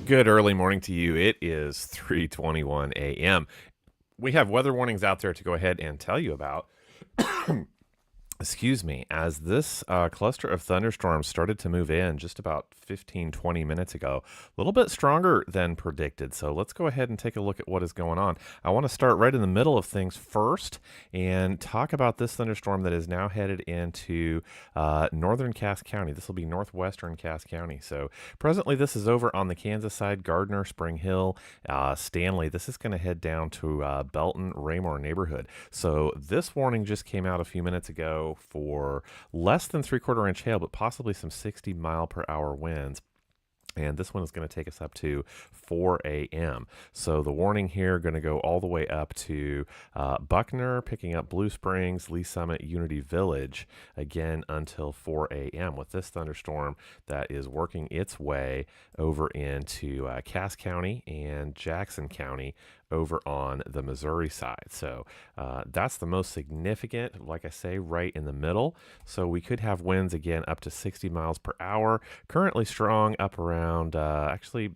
Good early morning to you. It is 3:21 a.m. We have weather warnings out there to go ahead and tell you about. Excuse me, as this cluster of thunderstorms started to move in just about 15, 20 minutes ago, a little bit stronger than predicted. So let's go ahead and take a look at what is going on. I want to start right in the middle of things first and talk about this thunderstorm that is now headed into northern Cass County. This will be northwestern Cass County. So presently, this is over on the Kansas side, Gardner, Spring Hill, Stanley. This is going to head down to Belton, Raymore neighborhood. So this warning just came out a few minutes ago for less than 3/4 inch hail, but possibly some 60-mile-per-hour winds. And this one is going to take us up to 4 a.m. So the warning here going to go all the way up to Buckner, picking up Blue Springs, Lee Summit, Unity Village, again until 4 a.m. with this thunderstorm that is working its way over into Cass County and Jackson County over on the Missouri side. So that's the most significant, like I say, right in the middle. So we could have winds again up to 60 miles per hour, currently strong up around, actually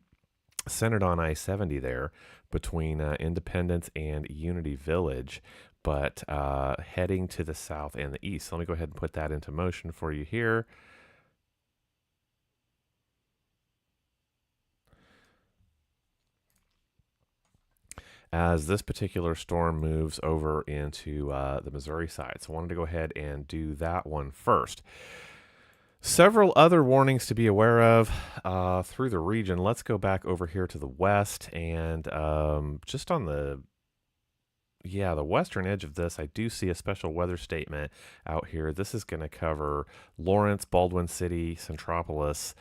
centered on I-70 there between Independence and Unity Village, but heading to the south and the east. So let me go ahead and put that into motion for you here. As this particular storm moves over into the Missouri side. So I wanted to go ahead and do that one first. Several other warnings to be aware of through the region. Let's go back over here to the west and just on the western edge of this, I do see a special weather statement out here. This is going to cover Lawrence, Baldwin City, Centropolis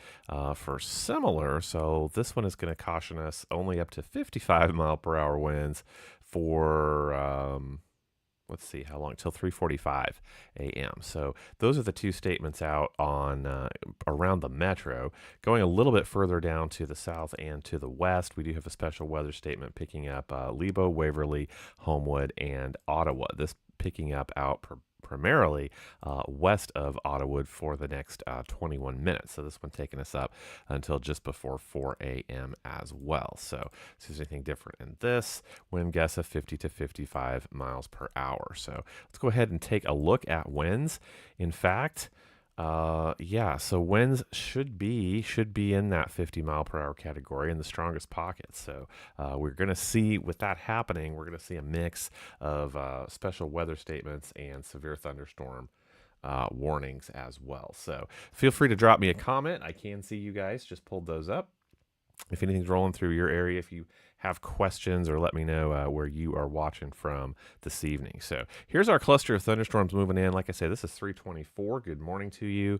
for similar. So this one is going to caution us only up to 55-mile-per-hour winds for, let's see, how long? Till 3:45 a.m. So those are the two statements out on around the metro. Going a little bit further down to the south and to the west, we do have a special weather statement picking up Lebo, Waverly, Homewood, and Ottawa. This picking up out primarily west of Ottawa for the next 21 minutes. So this one taking us up until just before 4 a.m. as well. So if there's anything different in this, wind gusts of 50 to 55 miles per hour. So let's go ahead and take a look at winds. In fact, so winds should be in that 50-mile-per-hour category in the strongest pockets. So we're going to see, with that happening, we're going to see a mix of special weather statements and severe thunderstorm warnings as well. So feel free to drop me a comment. I can see you guys just pulled those up. If anything's rolling through your area, if you have questions, or let me know where you are watching from this evening. So here's our cluster of thunderstorms moving in. Like I said, this is 3:24. Good morning to you.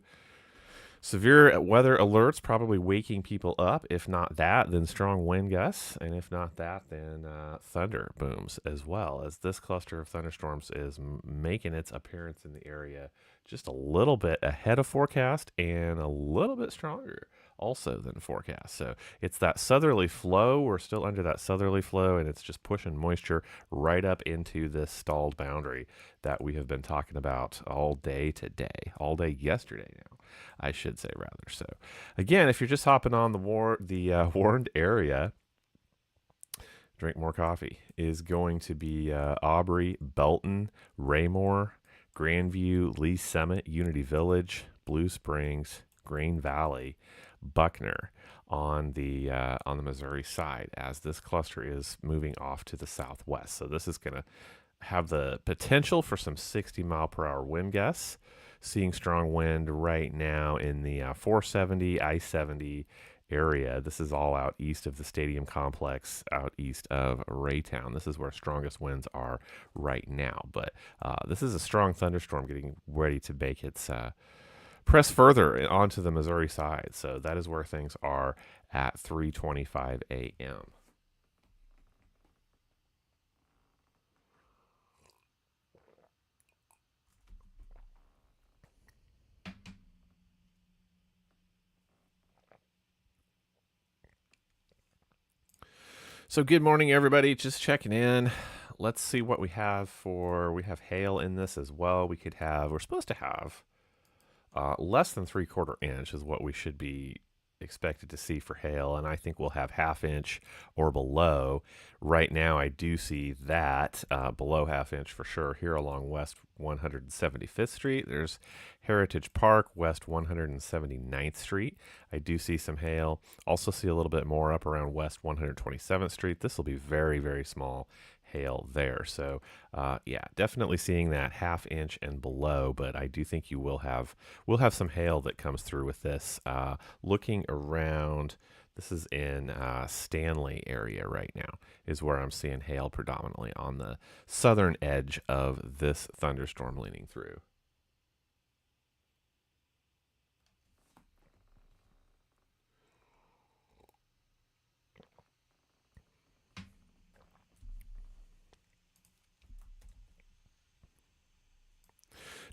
Severe weather alerts probably waking people up. If not that, then strong wind gusts. And if not that, then thunder booms as well, as this cluster of thunderstorms is making its appearance in the area just a little bit ahead of forecast and a little bit stronger also than forecast. So it's that southerly flow. We're still under that southerly flow, and it's just pushing moisture right up into this stalled boundary that we have been talking about all day today, all day yesterday now, I should say rather. So again, if you're just hopping on the warned area, drink more coffee, is going to be Aubrey, Belton, Raymore, Grandview, Lee Summit, Unity Village, Blue Springs, Green Valley, Buckner on the Missouri side, as this cluster is moving off to the southwest. So this is going to have the potential for some 60-mile-per-hour wind gusts. Seeing strong wind right now in the 470, I-70 area. This is all out east of the stadium complex, out east of Raytown. This is where strongest winds are right now. But this is a strong thunderstorm getting ready to make its press further onto the Missouri side. So that is where things are at 3:25 a.m. So good morning, everybody. Just checking in. Let's see what we have we have hail in this as well. We're supposed to have less than 3/4 inch is what we should be expected to see for hail, and I think we'll have half inch or below. Right now, I do see that below half inch for sure here along West 175th Street. There's Heritage Park, West 179th Street. I do see some hail. Also see a little bit more up around West 127th Street. This will be very, very small hail there. So, yeah, definitely seeing that half inch and below, but I do think we'll have some hail that comes through with this. Looking around, this is in Stanley area right now, is where I'm seeing hail predominantly on the southern edge of this thunderstorm leaning through.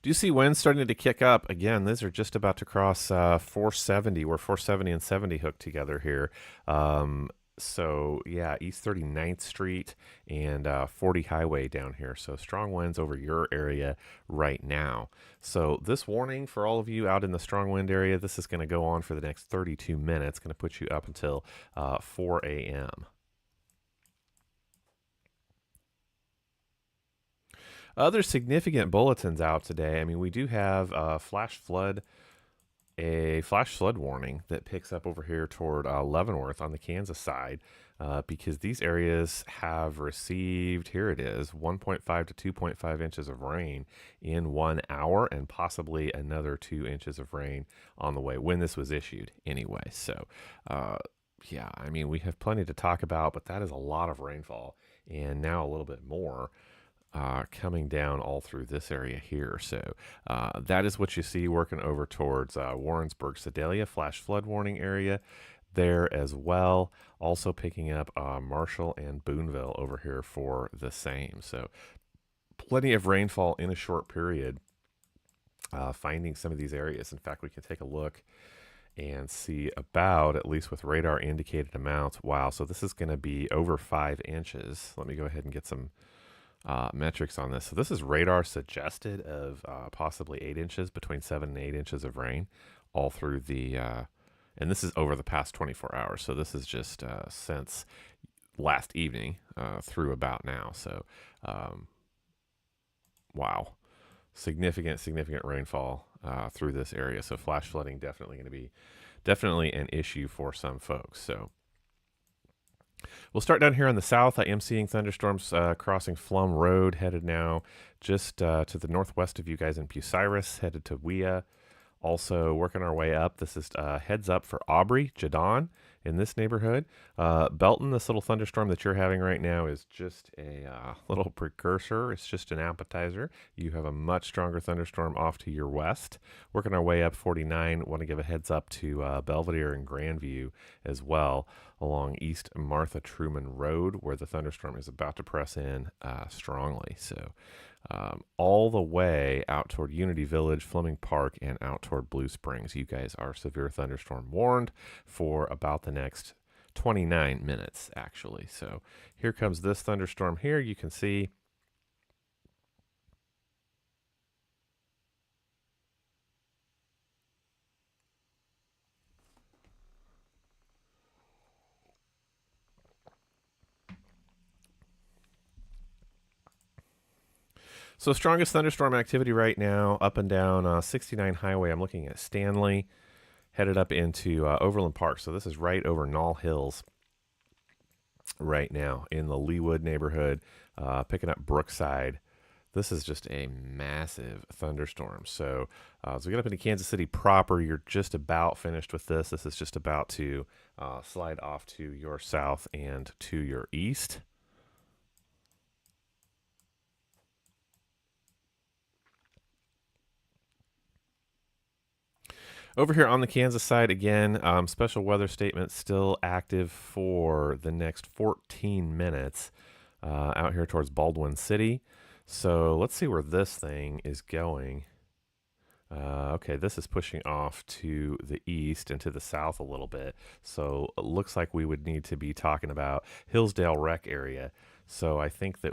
Do you see winds starting to kick up? Again, these are just about to cross 470. We're 470 and 70 hooked together here. So, yeah, East 39th Street and 40 Highway down here. So, strong winds over your area right now. So, this warning for all of you out in the strong wind area, this is going to go on for the next 32 minutes. Going to put you up until 4 a.m. Other significant bulletins out today. I mean, we do have a flash flood warning that picks up over here toward Leavenworth on the Kansas side, because these areas have received, here it is, 1.5 to 2.5 inches of rain in 1 hour, and possibly another 2 inches of rain on the way when this was issued anyway. So, yeah, I mean, we have plenty to talk about, but that is a lot of rainfall, and now a little bit more coming down all through this area here. So that is what you see working over towards Warrensburg, Sedalia, flash flood warning area there as well. Also picking up Marshall and Boonville over here for the same. So plenty of rainfall in a short period, finding some of these areas. In fact, we can take a look and see about, at least with radar indicated amounts. Wow, so this is going to be over 5 inches. Let me go ahead and get some metrics on this. So this is radar suggested of possibly 8 inches, between 7 and 8 inches of rain all through the, and this is over the past 24 hours. So this is just since last evening through about now. So, wow, significant rainfall through this area. So flash flooding definitely going to be an issue for some folks. So we'll start down here on the south. I am seeing thunderstorms crossing Flum Road, headed now just to the northwest of you guys in Bucyrus, headed to Wea. Also working our way up. This is heads up for Aubrey, Jadon in this neighborhood. Belton, this little thunderstorm that you're having right now is just a little precursor. It's just an appetizer. You have a much stronger thunderstorm off to your west. Working our way up 49. Want to give a heads up to Belvedere and Grandview as well along East Martha Truman Road, where the thunderstorm is about to press in strongly. So all the way out toward Unity Village, Fleming Park, and out toward Blue Springs. You guys are severe thunderstorm warned for about the next 29 minutes, actually. So here comes this thunderstorm here. You can see so strongest thunderstorm activity right now up and down 69 Highway. I'm looking at Stanley, headed up into Overland Park. So this is right over Knoll Hills right now in the Leawood neighborhood, picking up Brookside. This is just a massive thunderstorm. So as we get up into Kansas City proper, you're just about finished with this. This is just about to slide off to your south and to your east. Over here on the Kansas side, again, special weather statement still active for the next 14 minutes out here towards Baldwin City. So let's see where this thing is going. Okay, this is pushing off to the east and to the south a little bit. So it looks like we would need to be talking about Hillsdale Rec area. So I think that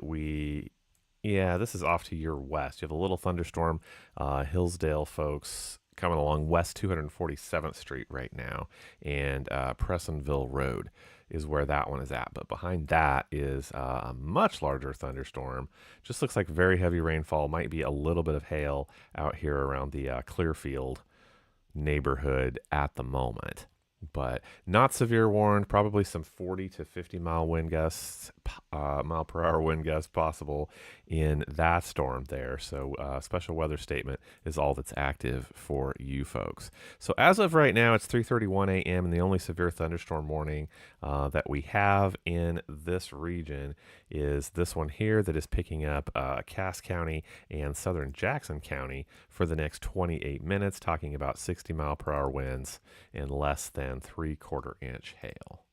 yeah, this is off to your west. You have a little thunderstorm, Hillsdale folks, coming along West 247th Street right now, and Prestonville Road is where that one is at. But behind that is a much larger thunderstorm. Just looks like very heavy rainfall, might be a little bit of hail out here around the Clearfield neighborhood at the moment. But not severe warned, probably some 40 to 50 mile wind gusts, mile per hour wind gusts possible in that storm there. So special weather statement is all that's active for you folks. So as of right now, it's 3:31 a.m. and the only severe thunderstorm warning that we have in this region is this one here that is picking up Cass County and southern Jackson County for the next 28 minutes, talking about 60 mile per hour winds and less than 3/4 inch hail.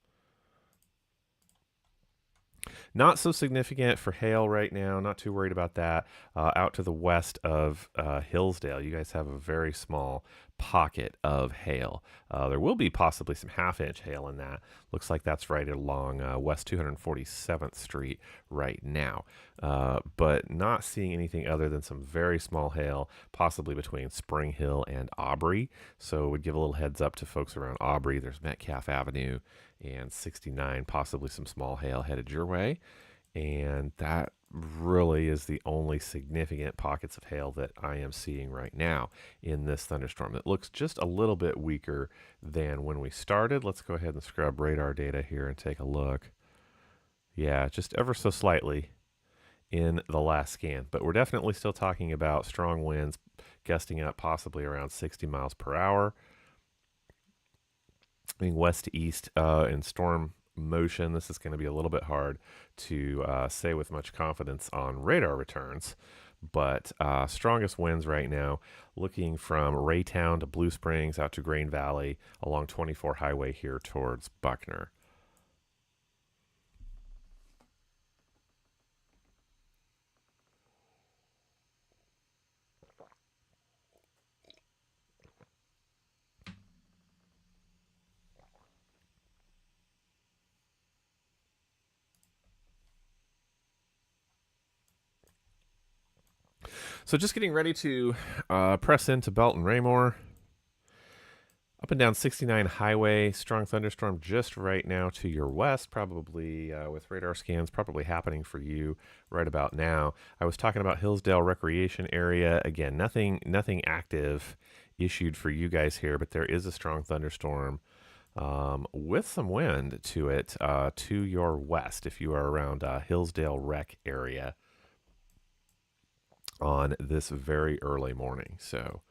Not so significant for hail right now. Not too worried about that. Out to the west of Hillsdale, you guys have a very small pocket of hail. There will be possibly some half-inch hail in that. Looks like that's right along West 247th Street right now. But not seeing anything other than some very small hail, possibly between Spring Hill and Aubrey. So would give a little heads up to folks around Aubrey. There's Metcalf Avenue and 69, possibly some small hail headed your way. And that really is the only significant pockets of hail that I am seeing right now in this thunderstorm. It looks just a little bit weaker than when we started. Let's go ahead and scrub radar data here and take a look. Yeah, just ever so slightly in the last scan, but we're definitely still talking about strong winds gusting up possibly around 60 miles per hour. Being west to east in storm motion, this is going to be a little bit hard to say with much confidence on radar returns, but strongest winds right now looking from Raytown to Blue Springs out to Grain Valley along 24 highway here towards Buckner. So just getting ready to press into Belton Raymore. Up and down 69 highway, strong thunderstorm just right now to your west, probably with radar scans probably happening for you right about now. I was talking about Hillsdale Recreation Area. Again, nothing active issued for you guys here, but there is a strong thunderstorm with some wind to it to your west if you are around Hillsdale Rec area on this very early morning. So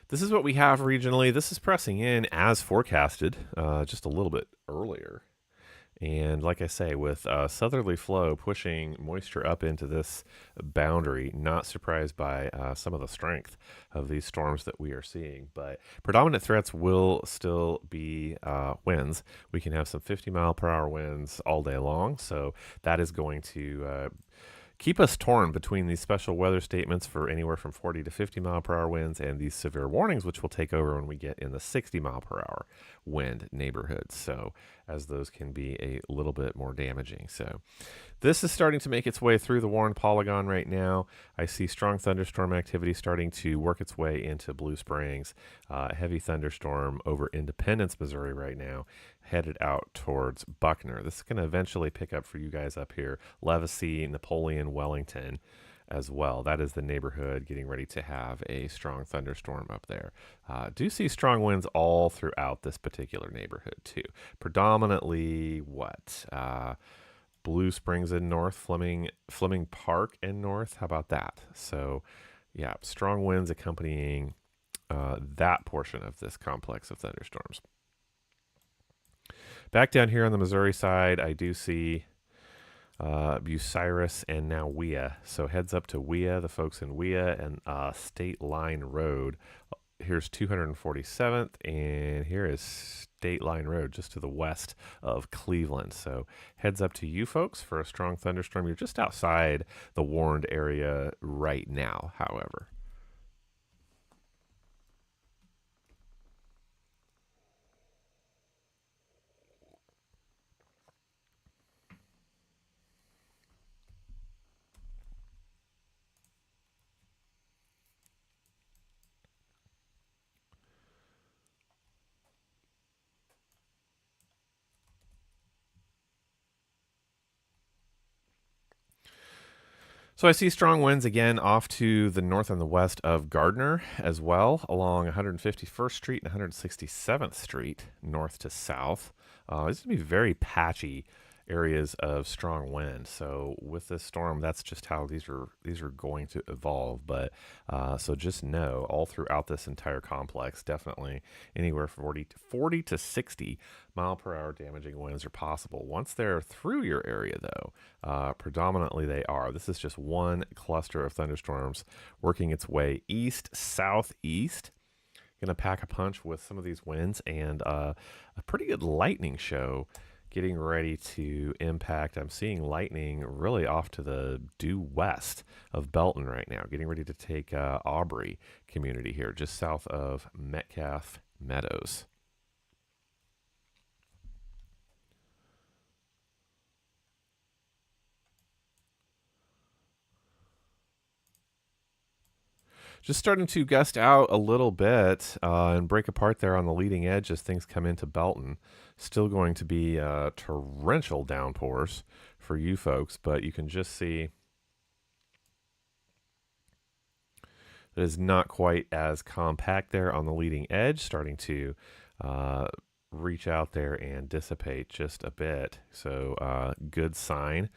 this is what we have regionally. This is pressing in as forecasted, just a little bit earlier. And like I say, with southerly flow pushing moisture up into this boundary, not surprised by some of the strength of these storms that we are seeing. But predominant threats will still be winds. We can have some 50 mile per hour winds all day long. So that is going to keep us torn between these special weather statements for anywhere from 40 to 50 mile per hour winds and these severe warnings, which will take over when we get in the 60 mile per hour wind neighborhoods. So as those can be a little bit more damaging. So this is starting to make its way through the Warren Polygon right now. I see strong thunderstorm activity starting to work its way into Blue Springs. Heavy thunderstorm over Independence, Missouri right now, headed out towards Buckner. This is going to eventually pick up for you guys up here. Levacy, Napoleon, Wellington as well. That is the neighborhood getting ready to have a strong thunderstorm up there. Do see strong winds all throughout this particular neighborhood too. Predominantly Blue Springs in north, Fleming Park in north. How about that? So yeah, strong winds accompanying that portion of this complex of thunderstorms. Back down here on the Missouri side, I do see Bucyrus and now Wea. So heads up to Wea, the folks in Wea and State Line Road. Here's 247th, and here is State Line Road just to the west of Cleveland. So heads up to you folks for a strong thunderstorm. You're just outside the warned area right now, however. So I see strong winds again off to the north and the west of Gardner as well, along 151st Street and 167th Street, north to south. These going to be very patchy areas of strong wind. So with this storm, that's just how these are going to evolve. But so just know all throughout this entire complex, definitely anywhere from 40 to 60 mile per hour damaging winds are possible. Once they're through your area, though, predominantly they are. This is just one cluster of thunderstorms working its way east, southeast. Going to pack a punch with some of these winds and a pretty good lightning show getting ready to impact. I'm seeing lightning really off to the due west of Belton right now, getting ready to take Aubrey community here, just south of Metcalf Meadows. Just starting to gust out a little bit and break apart there on the leading edge as things come into Belton. Still going to be torrential downpours for you folks, but you can just see it is not quite as compact there on the leading edge, starting to reach out there and dissipate just a bit. So good sign.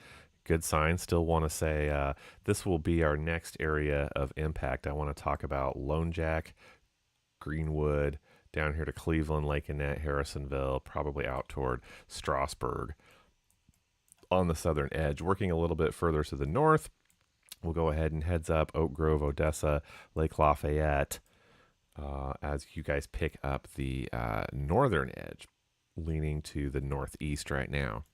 Good sign. Still want to say this will be our next area of impact. I want to talk about Lone Jack, Greenwood, down here to Cleveland, Lake Annette, Harrisonville, probably out toward Strasburg on the southern edge. Working a little bit further to the north, we'll go ahead and heads up Oak Grove, Odessa, Lake Lafayette as you guys pick up the northern edge, leaning to the northeast right now.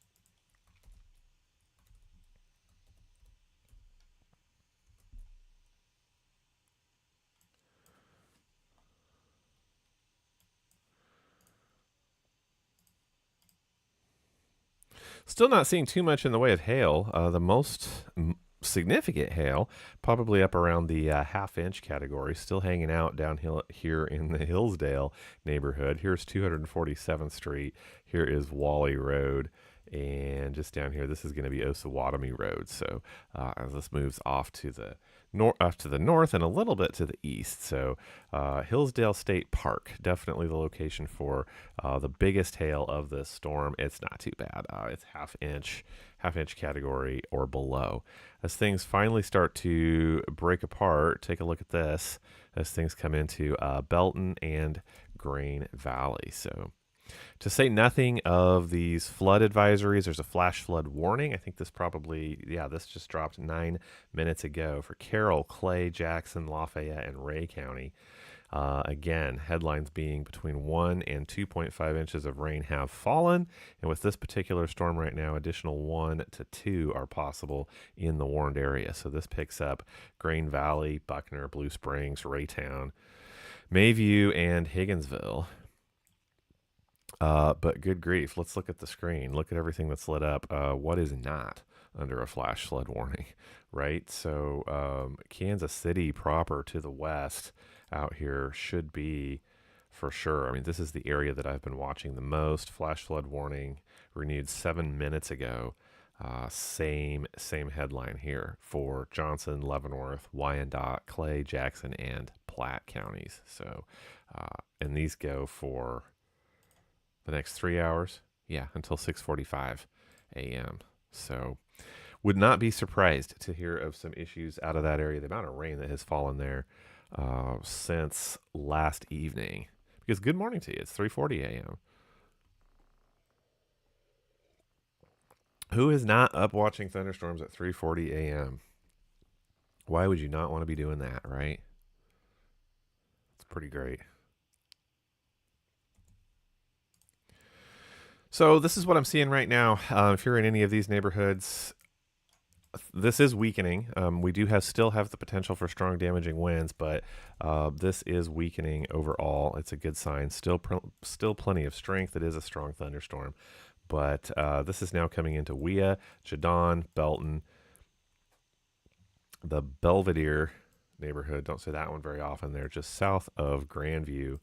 Still not seeing too much in the way of hail. The most significant hail, probably up around the half-inch category, still hanging out downhill here in the Hillsdale neighborhood. Here's 247th Street. Here is Wally Road. And just down here, this is going to be Osawatomie Road. So as this moves off to the north and a little bit to the east. So Hillsdale State Park, definitely the location for the biggest hail of this storm. It's not too bad. It's half inch category or below. As things finally start to break apart, take a look at this as things come into Belton and Grain Valley. So to say nothing of these flood advisories, there's a flash flood warning. I think this this just dropped 9 minutes ago for Carroll, Clay, Jackson, Lafayette, and Ray County. Again, headlines being between 1 and 2.5 inches of rain have fallen. And with this particular storm right now, additional 1 to 2 are possible in the warned area. So this picks up Grain Valley, Buckner, Blue Springs, Raytown, Mayview, and Higginsville. But good grief, let's look at the screen. Look at everything that's lit up. What is not under a flash flood warning, right? So Kansas City proper to the west out here should be for sure. I mean, this is the area that I've been watching the most. Flash flood warning renewed 7 minutes ago. Same headline here for Johnson, Leavenworth, Wyandotte, Clay, Jackson, and Platte counties. So, and these go for the next 3 hours, until 6:45 a.m. So would not be surprised to hear of some issues out of that area. The amount of rain that has fallen there since last evening. Because good morning to you. It's 3:40 a.m. Who is not up watching thunderstorms at 3:40 a.m.? Why would you not want to be doing that, right? It's pretty great. So this is what I'm seeing right now. If you're in any of these neighborhoods, this is weakening. We do still have the potential for strong damaging winds, but this is weakening overall. It's a good sign. Still plenty of strength. It is a strong thunderstorm, but this is now coming into Wea, Chadon, Belton, the Belvedere neighborhood. Don't say that one very often. They're just south of Grandview.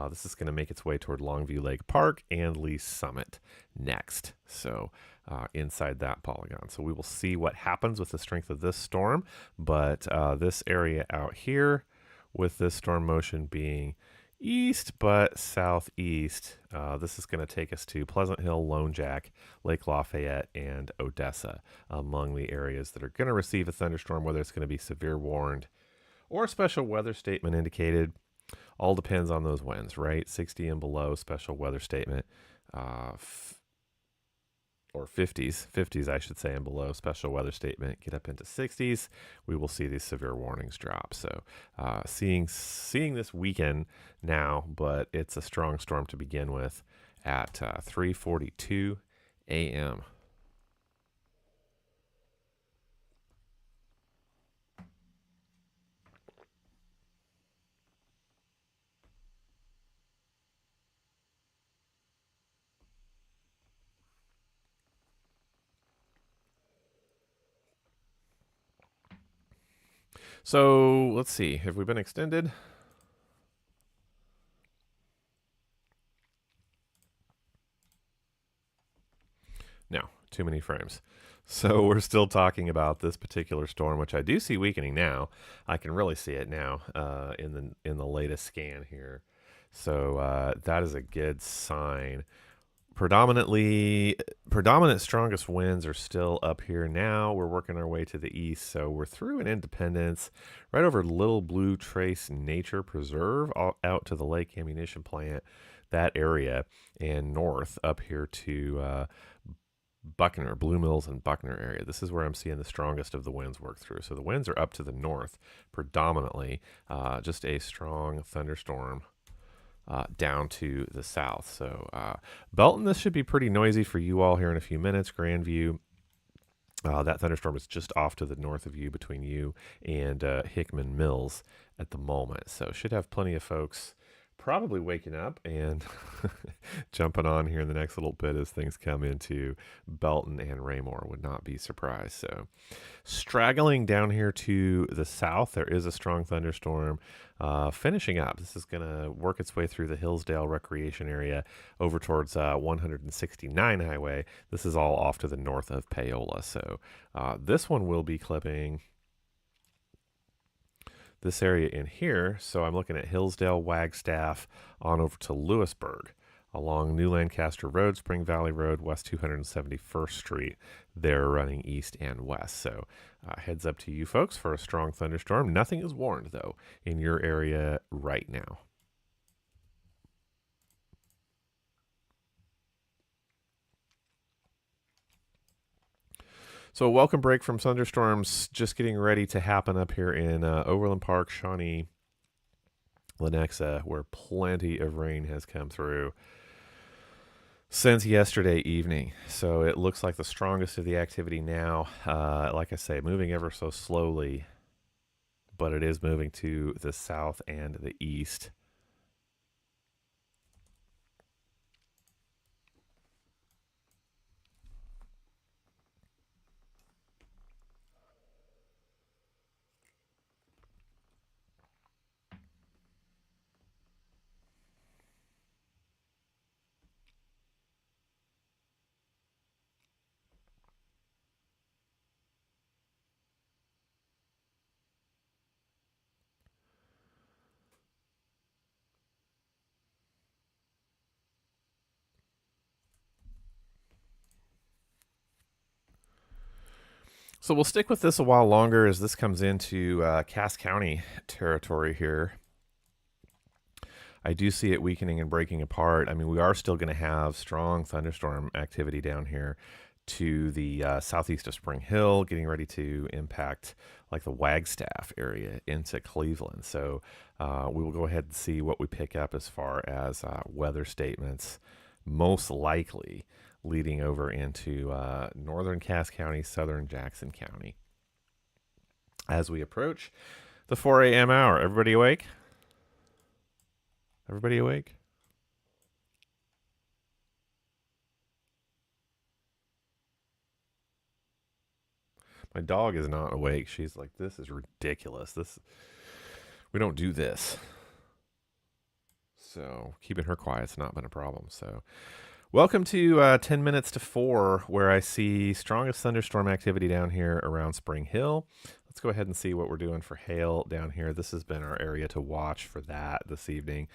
This is going to make its way toward Longview Lake Park and Lee Summit next. So inside that polygon. So we will see what happens with the strength of this storm. But this area out here, with this storm motion being east but southeast, this is going to take us to Pleasant Hill, Lone Jack, Lake Lafayette, and Odessa among the areas that are going to receive a thunderstorm, whether it's going to be severe warned or special weather statement indicated. All depends on those winds, right? 60 and below, special weather statement, or 50s, I should say, and below, special weather statement. Get up into 60s, we will see these severe warnings drop. So seeing this weekend now, but it's a strong storm to begin with at 3:42 a.m. So let's see. Have we been extended? No, too many frames. So we're still talking about this particular storm, which I do see weakening now. I can really see it now in the latest scan here. So that is a good sign. Predominant strongest winds are still up here now. We're working our way to the east, so we're through in Independence, right over Little Blue Trace Nature Preserve, out to the Lake Ammunition Plant, that area, and north up here to Buckner, Blue Mills and Buckner area. This is where I'm seeing the strongest of the winds work through. So the winds are up to the north predominantly, just a strong thunderstorm down to the south. So Belton, this should be pretty noisy for you all here in a few minutes. Grandview, that thunderstorm is just off to the north of you, between you and Hickman Mills at the moment. So should have plenty of folks probably waking up and jumping on here in the next little bit as things come into Belton and Raymore. Would not be surprised. So straggling down here to the south, there is a strong thunderstorm finishing up. This is going to work its way through the Hillsdale Recreation Area over towards 169 Highway. This is all off to the north of Paola. So this one will be clipping this area in here. So I'm looking at Hillsdale, Wagstaff, on over to Lewisburg, along New Lancaster Road, Spring Valley Road, West 271st Street. They're running east and west. So heads up to you folks for a strong thunderstorm. Nothing is warned, though, in your area right now. So a welcome break from thunderstorms just getting ready to happen up here in Overland Park, Shawnee, Lenexa, where plenty of rain has come through since yesterday evening. So it looks like the strongest of the activity now, like I say, moving ever so slowly, but it is moving to the south and the east. So we'll stick with this a while longer as this comes into Cass County territory here. I do see it weakening and breaking apart. I mean, we are still going to have strong thunderstorm activity down here to the southeast of Spring Hill, getting ready to impact like the Wagstaff area into Cleveland. So we will go ahead and see what we pick up as far as weather statements, most likely leading over into northern Cass County, southern Jackson County. As we approach the 4 a.m. hour, everybody awake? Everybody awake? My dog is not awake. She's like, this is ridiculous. We don't do this. So keeping her quiet's not been a problem. So welcome to 10 minutes to 4, where I see strongest thunderstorm activity down here around Spring Hill. Let's go ahead and see what we're doing for hail down here. This has been our area to watch for that this evening.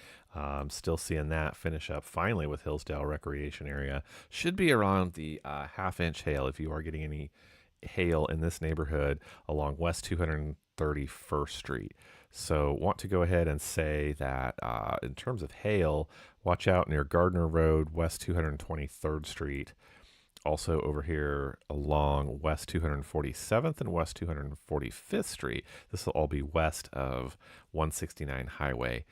Still seeing that finish up finally with Hillsdale Recreation Area. Should be around the half-inch hail if you are getting any hail in this neighborhood along West 231st Street. So want to go ahead and say that in terms of hail, watch out near Gardner Road, West 223rd Street. Also over here along West 247th and West 245th Street. This will all be west of 169 Highway,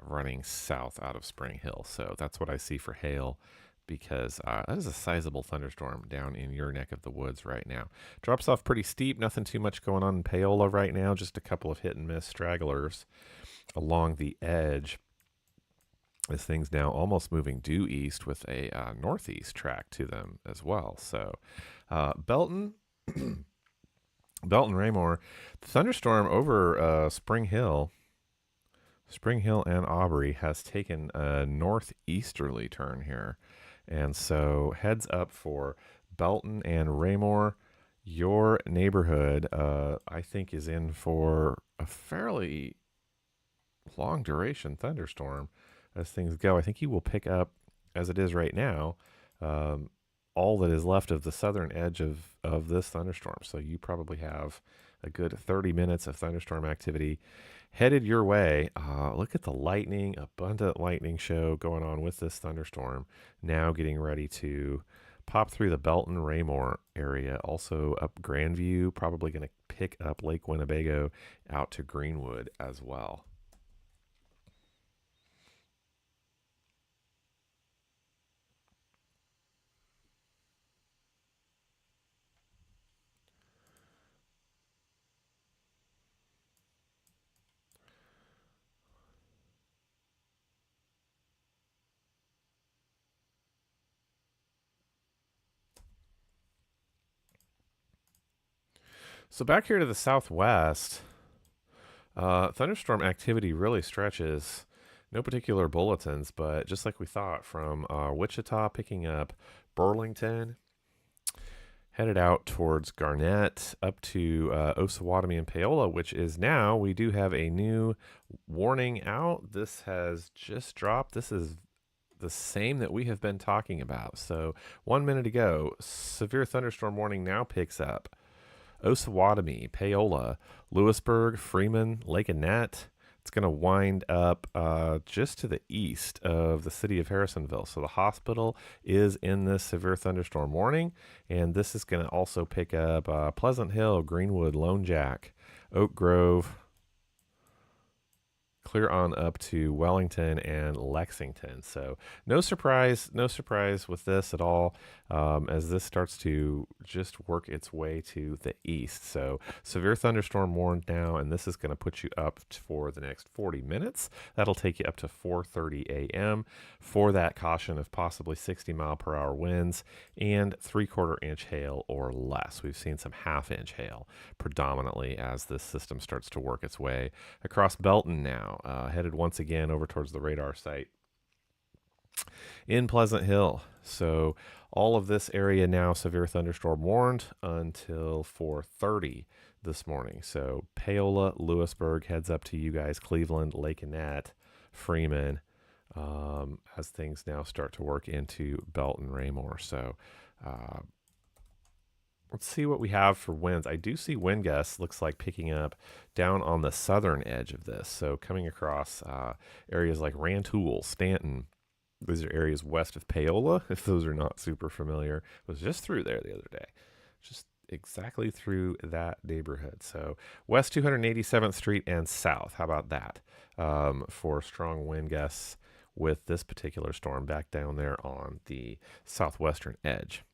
running south out of Spring Hill. So that's what I see for hail, because that is a sizable thunderstorm down in your neck of the woods right now. Drops off pretty steep, nothing too much going on in Paola right now, just a couple of hit and miss stragglers along the edge. This thing's now almost moving due east with a northeast track to them as well. So Belton, Belton Raymore, the thunderstorm over Spring Hill and Aubrey has taken a northeasterly turn here. And so heads up for Belton and Raymore. Your neighborhood, I think, is in for a fairly long duration thunderstorm as things go. I think he will pick up, as it is right now, all that is left of the southern edge of this thunderstorm. So you probably have a good 30 minutes of thunderstorm activity headed your way. Look at the lightning, abundant lightning show going on with this thunderstorm. Now getting ready to pop through the Belton Raymore area. Also up Grandview, probably going to pick up Lake Winnebago out to Greenwood as well. So back here to the southwest, thunderstorm activity really stretches. No particular bulletins, but just like we thought, from Wichita picking up Burlington, headed out towards Garnett, up to Osawatomie and Paola, which is now, we do have a new warning out. This has just dropped. This is the same that we have been talking about. So 1 minute ago, severe thunderstorm warning now picks up Osawatomie, Paola, Lewisburg, Freeman, Lake Annette. It's going to wind up just to the east of the city of Harrisonville. So the hospital is in this severe thunderstorm warning, and this is going to also pick up Pleasant Hill, Greenwood, Lone Jack, Oak Grove, clear on up to Wellington and Lexington. So no surprise with this at all, as this starts to just work its way to the east. So severe thunderstorm warned now, and this is going to put you up for the next 40 minutes. That'll take you up to 4:30 a.m. for that caution of possibly 60-mile-per-hour winds and 3/4 inch hail or less. We've seen some half-inch hail predominantly as this system starts to work its way across Belton now. Headed once again over towards the radar site in Pleasant Hill. So all of this area now severe thunderstorm warned until 4:30 this morning. So Paola, Lewisburg heads up to you guys, Cleveland, Lake Annette, Freeman, as things now start to work into Belton Raymore. So let's see what we have for winds. I do see wind gusts, looks like, picking up down on the southern edge of this. So coming across areas like Rantoul, Stanton. These are areas west of Paola, if those are not super familiar. I was just through there the other day. Just exactly through that neighborhood. So west 287th Street and south. How about that? For strong wind gusts with this particular storm back down there on the southwestern edge.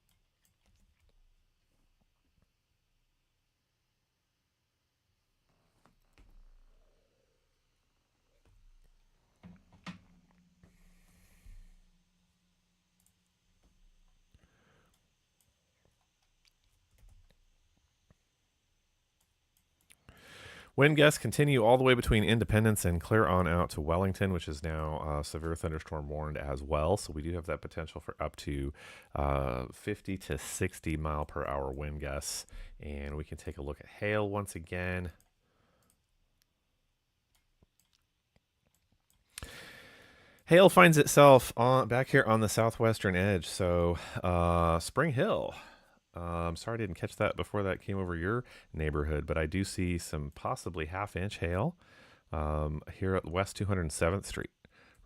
Wind gusts continue all the way between Independence and clear on out to Wellington, which is now severe thunderstorm warned as well. So we do have that potential for up to 50 to 60 mile per hour wind gusts. And we can take a look at hail once again. Hail finds itself back here on the southwestern edge. So Spring Hill. Sorry I didn't catch that before that came over your neighborhood, but I do see some possibly half-inch hail here at West 207th Street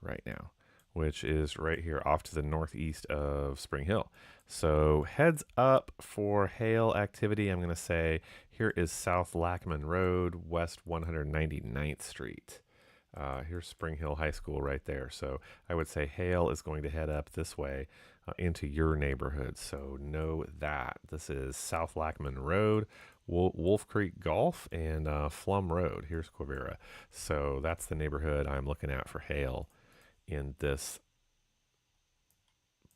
right now, which is right here off to the northeast of Spring Hill. So heads up for hail activity. I'm going to say here is South Lackman Road, West 199th Street. Here's Spring Hill High School right there. So I would say hail is going to head up this way into your neighborhood. So know that. This is South Lackman Road, Wolf Creek Golf, and Flum Road. Here's Quivira. So that's the neighborhood I'm looking at for hail in this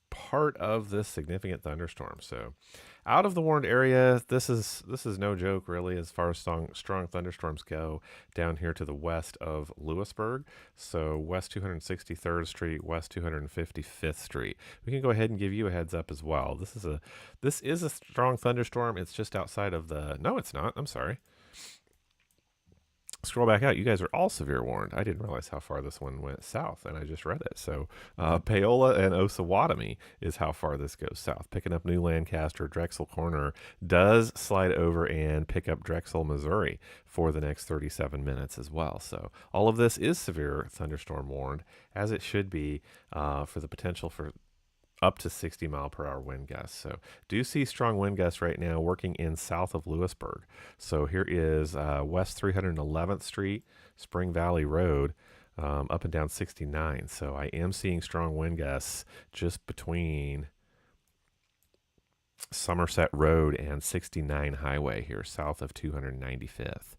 part of this significant thunderstorm. So out of the warned area, this is no joke really as far as strong thunderstorms go down here to the west of Lewisburg. So West 263rd Street, West 255th Street. We can go ahead and give you a heads up as well. This is a strong thunderstorm. It's just outside of the, no, it's not. I'm sorry. Scroll back out. You guys are all severe warned. I didn't realize how far this one went south, and I just read it. So Paola and Osawatomie is how far this goes south. Picking up New Lancaster, Drexel Corner does slide over and pick up Drexel, Missouri for the next 37 minutes as well. So all of this is severe thunderstorm warned, as it should be for the potential for up to 60 mile per hour wind gusts. So do see strong wind gusts right now working in south of Lewisburg. So here is West 311th Street, Spring Valley Road, up and down 69. So I am seeing strong wind gusts just between Somerset Road and 69 Highway here south of 295th.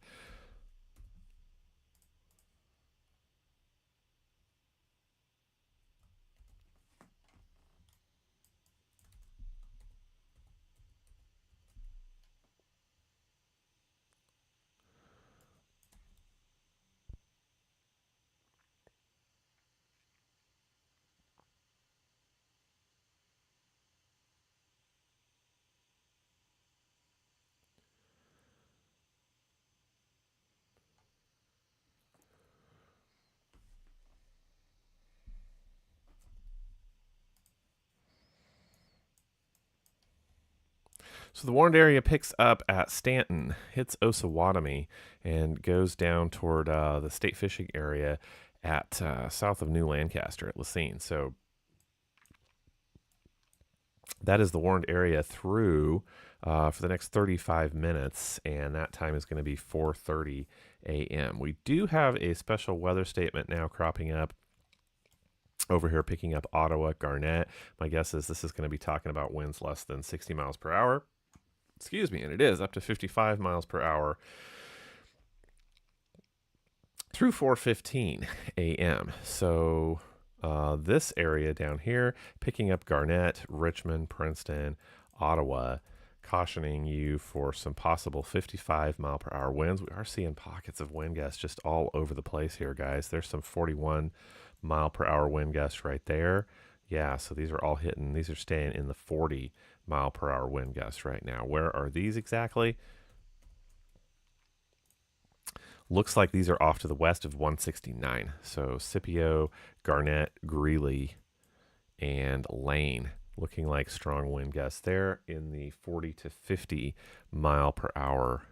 So the warned area picks up at Stanton, hits Osawatomie, and goes down toward the state fishing area at south of New Lancaster at Lacine. So that is the warned area through for the next 35 minutes, and that time is going to be 4:30 a.m. We do have a special weather statement now cropping up over here, picking up Ottawa, Garnett. My guess is this is going to be talking about winds less than 60 miles per hour. Excuse me, and it is up to 55 miles per hour through 4:15 a.m. So this area down here, picking up Garnett, Richmond, Princeton, Ottawa, cautioning you for some possible 55 mile per hour winds. We are seeing pockets of wind gusts just all over the place here, guys. There's some 41 mile per hour wind gusts right there. Yeah, so these are all hitting. These are staying in the 40 mile per hour wind gusts right now. Where are these exactly? Looks like these are off to the west of 169. So Scipio, Garnett, Greeley, and Lane looking like strong wind gusts there in the 40 to 50 mile per hour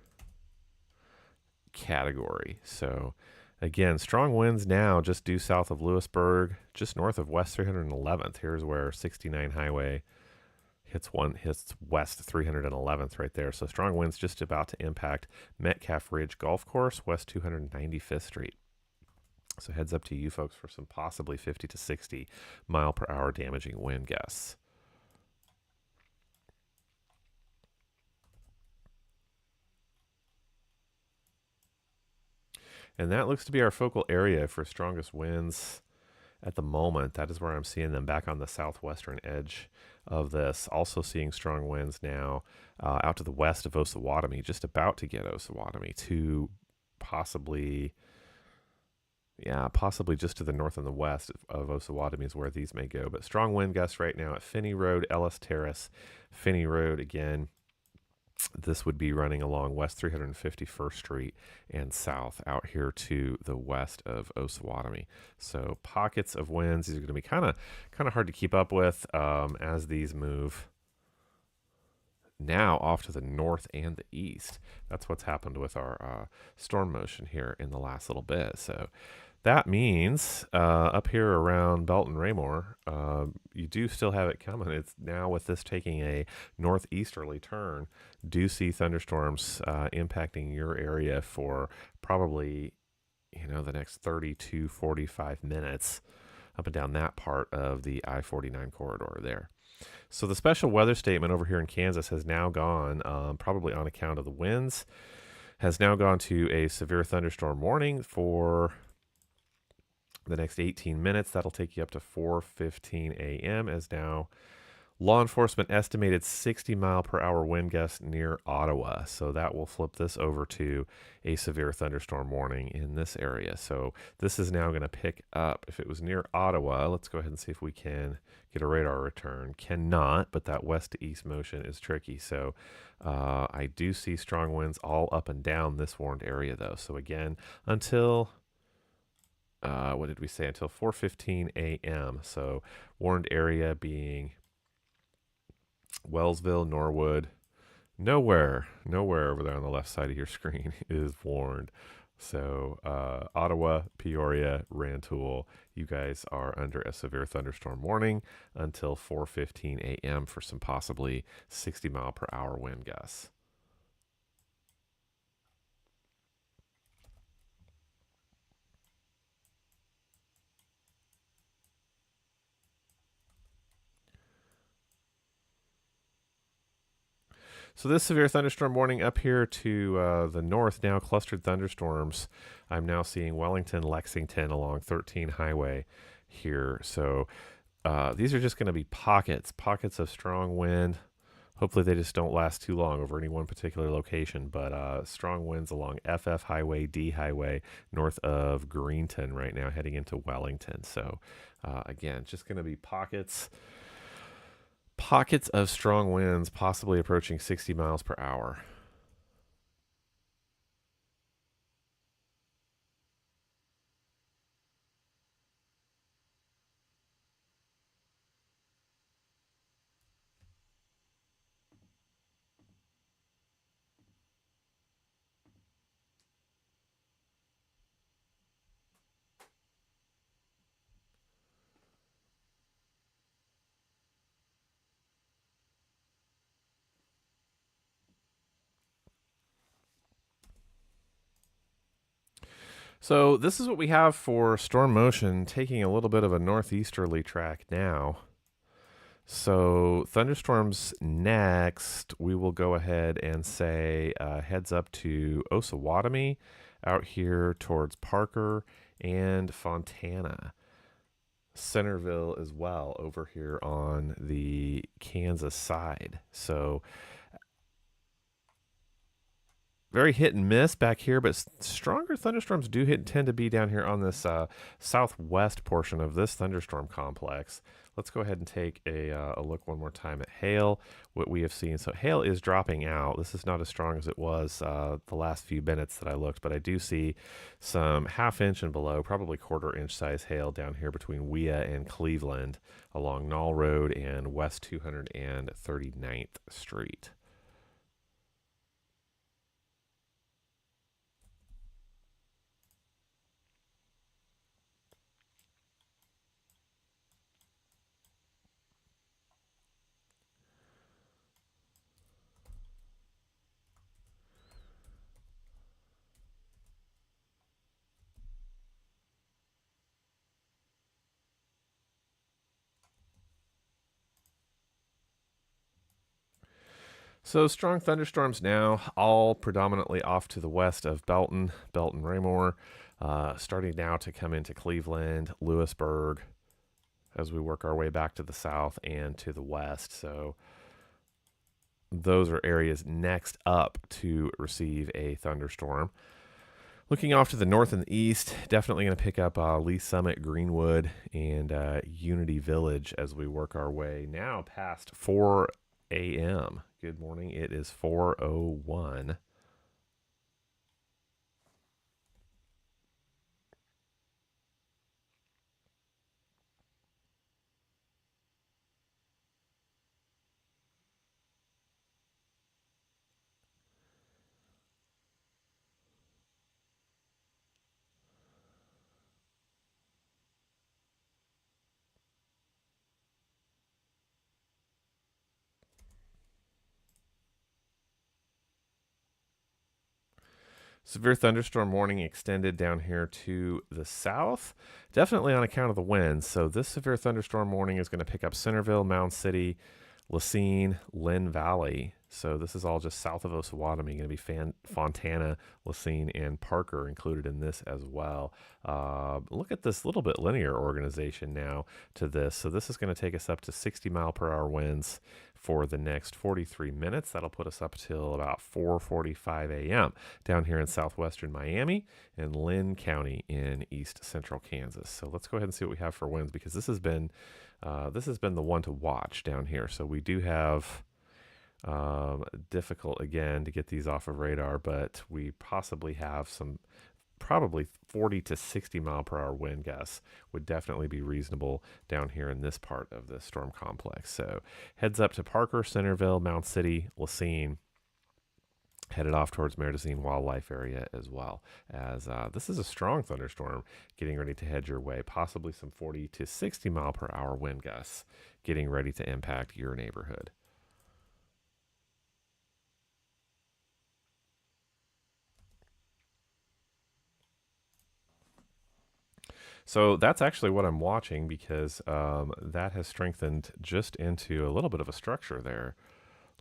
category. So again, strong winds now just due south of Lewisburg, just north of West 311th. Here's where 69 Highway hits West 311th right there. So strong winds just about to impact Metcalf Ridge Golf Course, West 295th Street. So heads up to you folks for some possibly 50 to 60 mile per hour damaging wind gusts. And that looks to be our focal area for strongest winds at the moment. That is where I'm seeing them back on the southwestern edge of this. Also seeing strong winds now out to the west of Osawatomie, just about to get Osawatomie to possibly, yeah, possibly just to the north and the west of Osawatomie is where these may go. But strong wind gusts right now at Finney Road, Ellis Terrace, Finney Road again. This would be running along West 351st Street and south out here to the west of Osawatomie. So pockets of winds. These are going to be kind of hard to keep up with as these move now off to the north and the east. That's what's happened with our storm motion here in the last little bit. So that means up here around Belton Raymore, you do still have it coming. It's now with this taking a northeasterly turn, do see thunderstorms impacting your area for probably the next 30 to 45 minutes up and down that part of the I-49 corridor there. So the special weather statement over here in Kansas has now gone, probably on account of the winds, has now gone to a severe thunderstorm warning for the next 18 minutes. That'll take you up to 4:15 a.m. as now law enforcement estimated 60-mile-per-hour wind gusts near Ottawa. So that will flip this over to a severe thunderstorm warning in this area. So this is now going to pick up. If it was near Ottawa, let's go ahead and see if we can get a radar return. Cannot, but that west to east motion is tricky. So I do see strong winds all up and down this warned area, though. So again, until what did we say? Until 4:15 a.m. So warned area being Wellsville, Norwood, nowhere over there on the left side of your screen is warned. So Ottawa, Peoria, Rantoul, you guys are under a severe thunderstorm warning until 4:15 a.m. for some possibly 60-mile-per-hour wind gusts. So this severe thunderstorm warning up here to the north now, clustered thunderstorms. I'm now seeing Wellington, Lexington along 13 Highway here. So these are just going to be pockets of strong wind. Hopefully they just don't last too long over any one particular location, but strong winds along FF Highway, D Highway, north of Greenton right now, heading into Wellington. So again, just going to be pockets of strong winds, possibly approaching 60 miles per hour. So this is what we have for storm motion, taking a little bit of a northeasterly track now. So thunderstorms next, we will go ahead and say heads up to Osawatomie, out here towards Parker and Fontana. Centerville as well over here on the Kansas side. So very hit and miss back here, but stronger thunderstorms do tend to be down here on this southwest portion of this thunderstorm complex. Let's go ahead and take a look one more time at hail, what we have seen. So hail is dropping out. This is not as strong as it was the last few minutes that I looked, but I do see some half-inch and below, probably quarter-inch size hail down here between Wea and Cleveland along Knoll Road and West 239th Street. So strong thunderstorms now, all predominantly off to the west of Belton Raymore, starting now to come into Cleveland, Lewisburg, as we work our way back to the south and to the west. So those are areas next up to receive a thunderstorm. Looking off to the north and the east, definitely going to pick up Lee Summit, Greenwood, and Unity Village as we work our way now past 4 a.m. Good morning. It is 4:01. Severe thunderstorm warning extended down here to the south, definitely on account of the winds. So this severe thunderstorm warning is going to pick up Centerville, Mound City, Lacine, Lynn Valley. So this is all just south of Osawatomie. Going to be Fontana, Lacine, and Parker included in this as well. Look at this little bit linear organization now to this. So this is going to take us up to 60-mile-per-hour winds for the next 43 minutes. That'll put us up till about 4:45 a.m. down here in southwestern Miami and Lynn County in east central Kansas. So let's go ahead and see what we have for winds, because this has been the one to watch down here. So we do have difficult again to get these off of radar, but we possibly have some probably 40 to 60 mile per hour wind gusts would definitely be reasonable down here in this part of the storm complex. So heads up to Parker, Centerville, Mound City, Lacine, headed off towards Merdocine Wildlife Area as well, as this is a strong thunderstorm getting ready to head your way, possibly some 40 to 60 mile per hour wind gusts getting ready to impact your neighborhood. So that's actually what I'm watching, because that has strengthened just into a little bit of a structure there.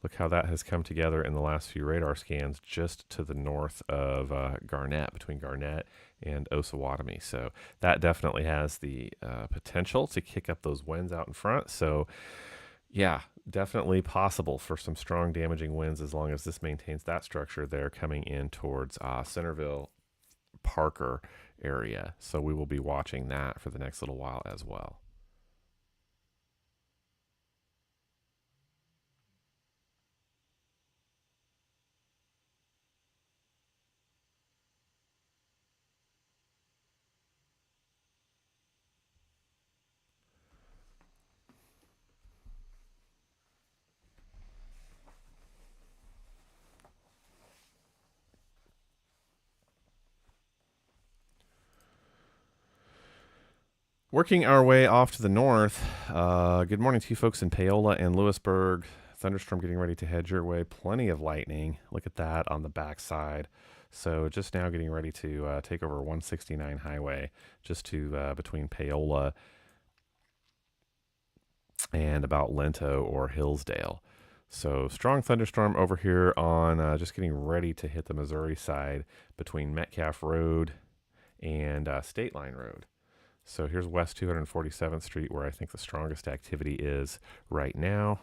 Look how that has come together in the last few radar scans just to the north of Garnett, between Garnett and Osawatomie. So that definitely has the potential to kick up those winds out in front. So yeah, definitely possible for some strong damaging winds as long as this maintains that structure there coming in towards Centerville, Parker area. So we will be watching that for the next little while as well. Working our way off to the north, good morning to you folks in Paola and Lewisburg. Thunderstorm getting ready to head your way. Plenty of lightning. Look at that on the backside. So just now getting ready to take over 169 highway, just to between Paola and about Lento or Hillsdale. So strong thunderstorm over here on just getting ready to hit the Missouri side between Metcalf Road and State Line Road. So here's West 247th Street, where I think the strongest activity is right now.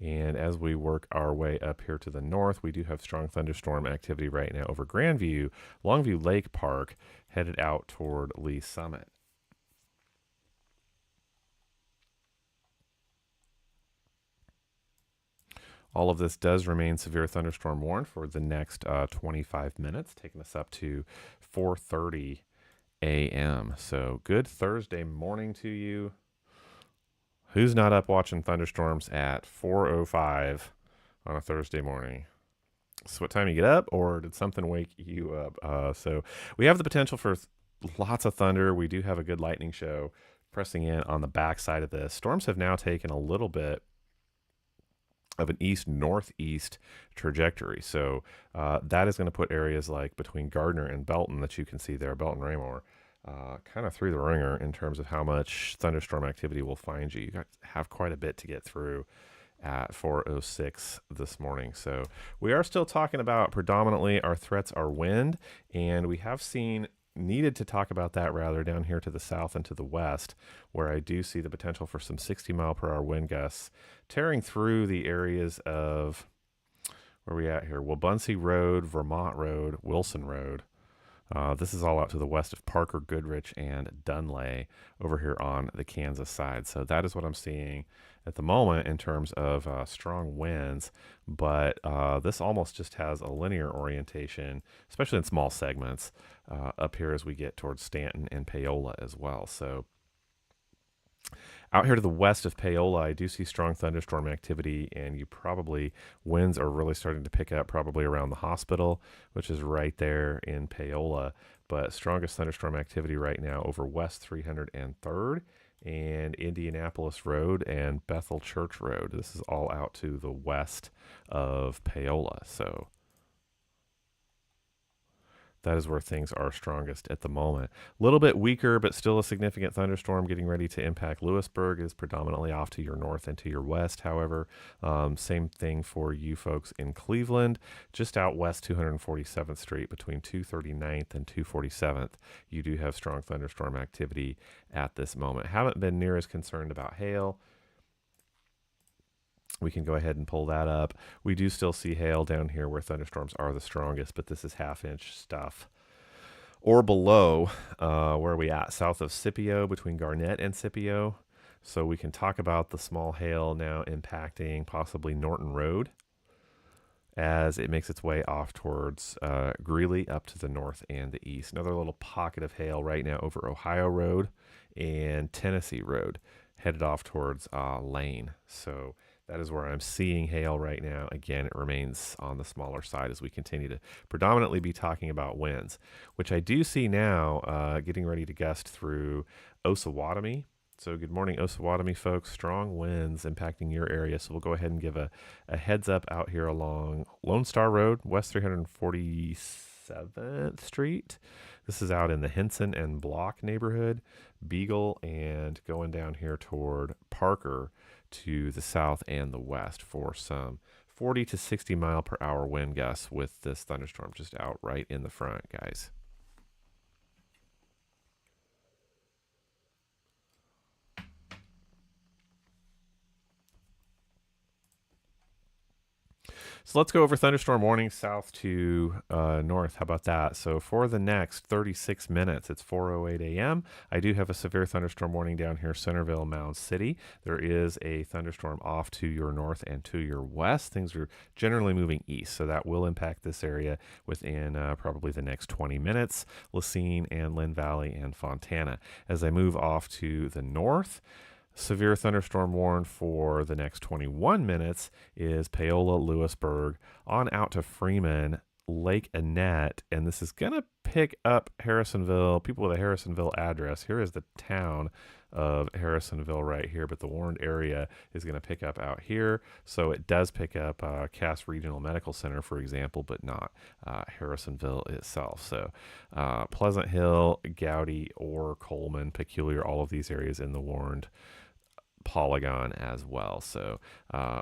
And as we work our way up here to the north, we do have strong thunderstorm activity right now over Grandview, Longview Lake Park, headed out toward Lee Summit. All of this does remain severe thunderstorm warned for the next 25 minutes, taking us up to 4:30 a.m. So good Thursday morning to you. Who's not up watching thunderstorms at 4:05 on a Thursday morning? So what time you get up, or did something wake you up? So we have the potential for lots of thunder. We do have a good lightning show pressing in on the backside of this. Storms have now taken a little bit of an east-northeast trajectory. So that is going to put areas like between Gardner and Belton that you can see there, Belton Raymore, kind of through the ringer in terms of how much thunderstorm activity will find you. You have quite a bit to get through at 4:06 this morning. So we are still talking about predominantly our threats are wind, and we have needed to talk about that rather down here to the south and to the west, where I do see the potential for some 60 mile per hour wind gusts tearing through the areas of, Where are we at here? Wabaunsee Road, Vermont Road, Wilson Road. This is all out to the west of Parker, Goodrich, and Dunlay over here on the Kansas side. So that is what I'm seeing at the moment in terms of strong winds. But this almost just has a linear orientation, especially in small segments up here as we get towards Stanton and Paola as well. So out here to the west of Paola, I do see strong thunderstorm activity, and winds are really starting to pick up probably around the hospital, which is right there in Paola. But strongest thunderstorm activity right now over West 303rd and Indianapolis Road and Bethel Church Road. This is all out to the west of Paola. So that is where things are strongest at the moment. A little bit weaker, but still a significant thunderstorm getting ready to impact Lewisburg. It is predominantly off to your north and to your west, however. Same thing for you folks in Cleveland, just out west 247th Street between 239th and 247th. You do have strong thunderstorm activity at this moment. Haven't been near as concerned about hail. We can go ahead and pull that up. We do still see hail down here where thunderstorms are the strongest, but this is half-inch stuff. Or below, where are we at? South of Scipio, between Garnett and Scipio. So we can talk about the small hail now impacting possibly Norton Road as it makes its way off towards Greeley up to the north and the east. Another little pocket of hail right now over Ohio Road and Tennessee Road, headed off towards Lane. So that is where I'm seeing hail right now. Again, it remains on the smaller side as we continue to predominantly be talking about winds, which I do see now getting ready to gust through Osawatomie. So good morning, Osawatomie folks. Strong winds impacting your area. So we'll go ahead and give a heads up out here along Lone Star Road, West 347th Street. This is out in the Henson and Block neighborhood, Beagle, and going down here toward Parker to the south and the west for some 40 to 60 mile per hour wind gusts with this thunderstorm just out right in the front, guys. So let's go over thunderstorm warning south to north. How about that? So for the next 36 minutes, it's 4:08 a.m. I do have a severe thunderstorm warning down here, Centerville, Mound City. There is a thunderstorm off to your north and to your west. Things are generally moving east, so that will impact this area within probably the next 20 minutes. Lacine and Lynn Valley and Fontana. As I move off to the north, severe thunderstorm warned for the next 21 minutes is Paola, Lewisburg, on out to Freeman, Lake Annette, and this is going to pick up Harrisonville, people with a Harrisonville address. Here is the town of Harrisonville right here, but the warned area is going to pick up out here. So it does pick up Cass Regional Medical Center, for example, but not Harrisonville itself. So Pleasant Hill, Gowdy, or Coleman, Peculiar, all of these areas in the warned polygon as well. So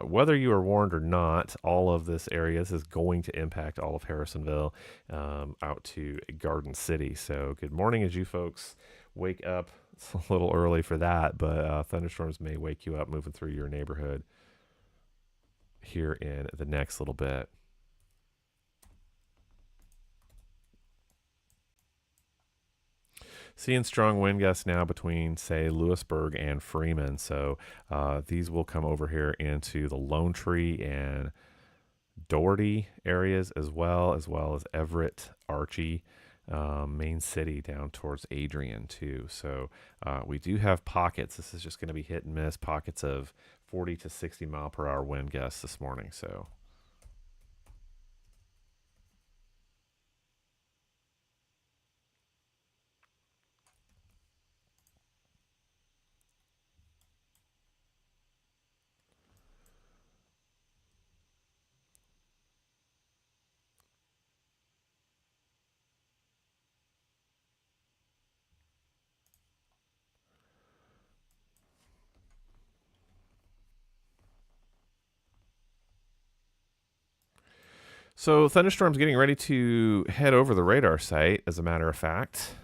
whether you are warned or not, all of this areas is going to impact all of Harrisonville out to Garden City. So good morning as you folks wake up. It's a little early for that, but thunderstorms may wake you up moving through your neighborhood here in the next little bit. Seeing strong wind gusts now between, say, Lewisburg and Freeman. So these will come over here into the Lone Tree and Doherty areas as well as Everett, Archie, Main City down towards Adrian too. So we do have pockets. This is just going to be hit and miss, pockets of 40 to 60 mile per hour wind gusts this morning. So thunderstorms getting ready to head over the radar site, as a matter of fact.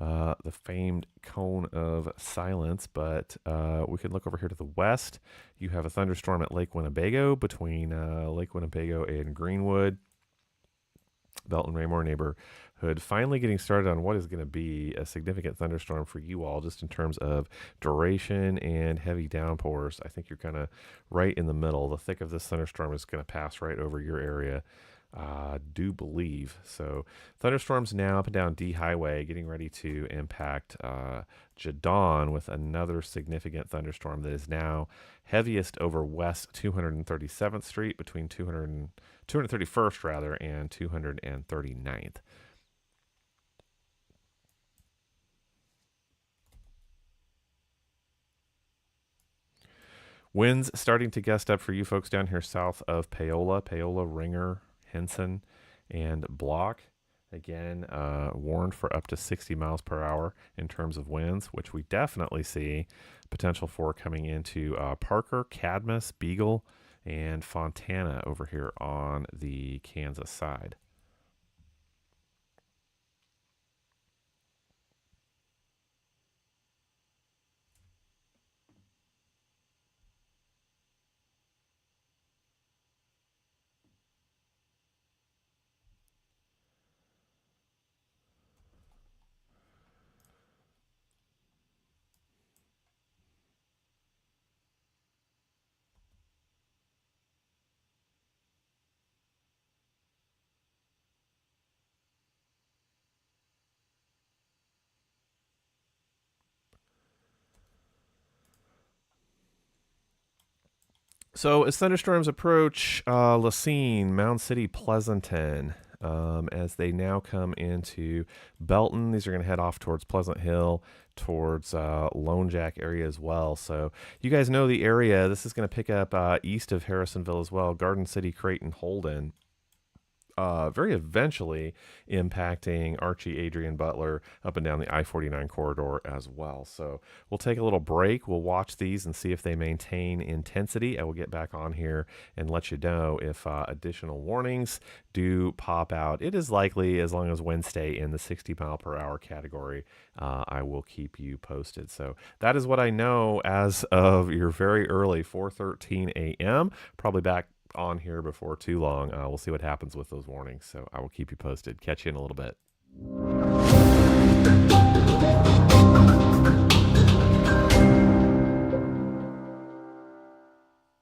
the famed cone of silence. But we can look over here to the west. You have a thunderstorm at Lake Winnebago between Lake Winnebago and Greenwood. Belton Raymore neighborhood finally getting started on what is going to be a significant thunderstorm for you all, just in terms of duration and heavy downpours. I think you're kind of right in the middle. The thick of this thunderstorm is going to pass right over your area. Do believe so. Thunderstorms now up and down D Highway, getting ready to impact Jadon with another significant thunderstorm that is now heaviest over West 237th Street between 231st rather and 239th. Winds starting to gust up for you folks down here south of Paola, Ringer, Henson, and Block. Again, warned for up to 60 miles per hour in terms of winds, which we definitely see potential for coming into Parker, Cadmus, Beagle, and Fontana over here on the Kansas side. So as thunderstorms approach Lacine, Mound City, Pleasanton, as they now come into Belton, these are going to head off towards Pleasant Hill, towards Lone Jack area as well. So you guys know the area. This is going to pick up east of Harrisonville as well, Garden City, Creighton, Holden. Very eventually impacting Archie, Adrian, Butler up and down the I-49 corridor as well. So we'll take a little break. We'll watch these and see if they maintain intensity. I will get back on here and let you know if additional warnings do pop out. It is likely, as long as winds stay in the 60 mile per hour category, I will keep you posted. So that is what I know as of your very early 4:13 a.m. Probably back on here before too long. We'll see what happens with those warnings. So I will keep you posted. Catch you in a little bit.